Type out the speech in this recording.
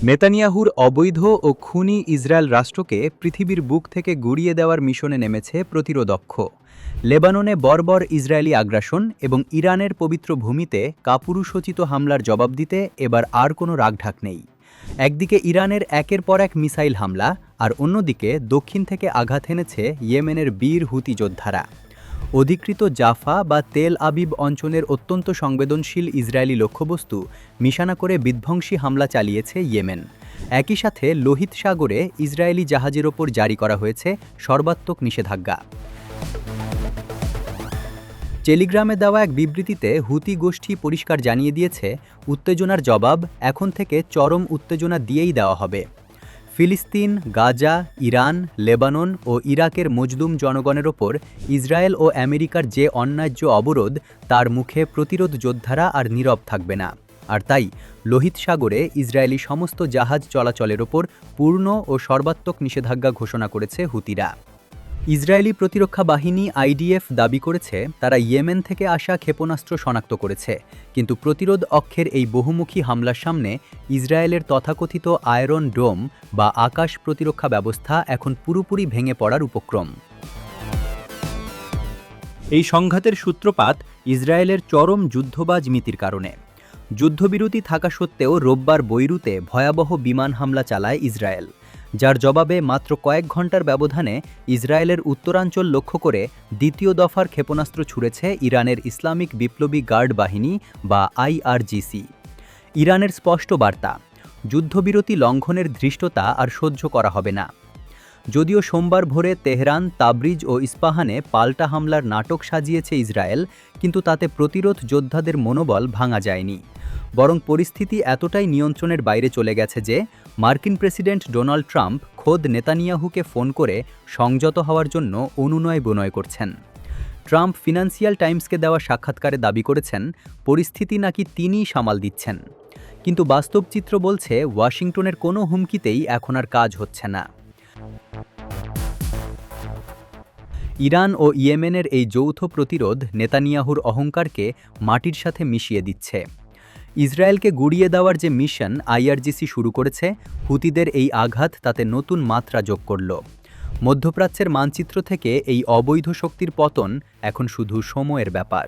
নেতানিয়াহুর অবৈধ ও খুনি ইসরায়েল রাষ্ট্রকে পৃথিবীর বুক থেকে গুড়িয়ে দেওয়ার মিশনে নেমেছে প্রতিরোধক্ষ। লেবাননে বর্বর ইসরায়েলি আগ্রাসন এবং ইরানের পবিত্র ভূমিতে কাপুরুষোচিত হামলার জবাব দিতে এবার আর কোনো রাগঢাক নেই। একদিকে ইরানের একের পর এক মিসাইল হামলা, আর অন্যদিকে দক্ষিণ থেকে আঘাত এনেছে ইয়েমেনের বীর হুতি যোদ্ধারা। অধিকৃত জাফা বা তেল আবিব অঞ্চলের অত্যন্ত সংবেদনশীল ইসরায়েলি লক্ষ্যবস্তু নিশানা করে বিধ্বংসী হামলা চালিয়েছে ইয়েমেন। একই সাথে লোহিত সাগরে ইসরায়েলি জাহাজের ওপর জারি করা হয়েছে সর্বাত্মক নিষেধাজ্ঞা। টেলিগ্রামে দেওয়া এক বিবৃতিতে হুতি গোষ্ঠী পরিষ্কার জানিয়ে দিয়েছে, উত্তেজনার জবাব এখন থেকে চরম উত্তেজনা দিয়েই দেওয়া হবে। ফিলিস্তিন, গাজা, ইরান, লেবানন ও ইরাকের মজলুম জনগণের ওপর ইসরায়েল ও আমেরিকার যে অন্যায্য অবরোধ, তার মুখে প্রতিরোধ যোদ্ধারা আর নীরব থাকবে না। আর তাই লোহিত সাগরে ইসরায়েলি সমস্ত জাহাজ চলাচলের ওপর পূর্ণ ও সর্বাত্মক নিষেধাজ্ঞা ঘোষণা করেছে হুতিরা। ইসরায়েলি প্রতিরক্ষা বাহিনী আইডিএফ দাবি করেছে তারা ইয়েমেন থেকে আসা ক্ষেপণাস্ত্র শনাক্ত করেছে, কিন্তু প্রতিরোধ অক্ষের এই বহুমুখী হামলার সামনে ইসরায়েলের তথাকথিত আয়রন ডোম বা আকাশ প্রতিরক্ষা ব্যবস্থা এখন পুরোপুরি ভেঙে পড়ার উপক্রম। এই সংঘাতের সূত্রপাত ইসরায়েলের চরম যুদ্ধবাজ নীতির কারণে। যুদ্ধবিরতি থাকা সত্ত্বেও রোববার বৈরুতে ভয়াবহ বিমান হামলা চালায় ইসরায়েল, যার জবাবে মাত্র কয়েক ঘন্টার ব্যবধানে ইসরায়েলের উত্তরাঞ্চল লক্ষ্য করে দ্বিতীয় দফার ক্ষেপণাস্ত্র ছুড়েছে ইরানের ইসলামিক বিপ্লবী গার্ড বাহিনী বা আইআরজিসি। ইরানের স্পষ্ট বার্তা, যুদ্ধবিরতি লঙ্ঘনের ধৃষ্টতা আর সহ্য করা হবে না। যদিও সোমবার ভোরে তেহরান, তাবরিজ ও ইস্পাহানে পাল্টা হামলার নাটক সাজিয়েছে ইসরায়েল, কিন্তু তাতে প্রতিরোধ যোদ্ধাদের মনোবল ভাঙা যায়নি। বরং পরিস্থিতি এতটাই নিয়ন্ত্রণের বাইরে চলে গেছে যে মার্কিন প্রেসিডেন্ট ডোনাল্ড ট্রাম্প খোদ নেতানিয়াহুকে ফোন করে সংযত হওয়ার জন্য অনুনয় বিনয় করছেন। ট্রাম্প ফিনান্সিয়াল টাইমসকে দেওয়া সাক্ষাৎকারে দাবি করেছেন পরিস্থিতি নাকি তিনিই সামাল দিচ্ছেন, কিন্তু বাস্তব চিত্র বলছে ওয়াশিংটনের কোনো হুমকিতেই এখন আর কাজ হচ্ছে না। ইরান ও ইয়েমেনের এই যৌথ প্রতিরোধ নেতানিয়াহুর অহংকারকে মাটির সাথে মিশিয়ে দিচ্ছে। ইসরায়েলকে গুড়িয়ে দেওয়ার যে মিশন আইআরজিসি শুরু করেছে, হুতিদের এই আঘাত তাতে নতুন মাত্রা যোগ করল। মধ্যপ্রাচ্যের মানচিত্র থেকে এই অবৈধ শক্তির পতন এখন শুধু সময়ের ব্যাপার।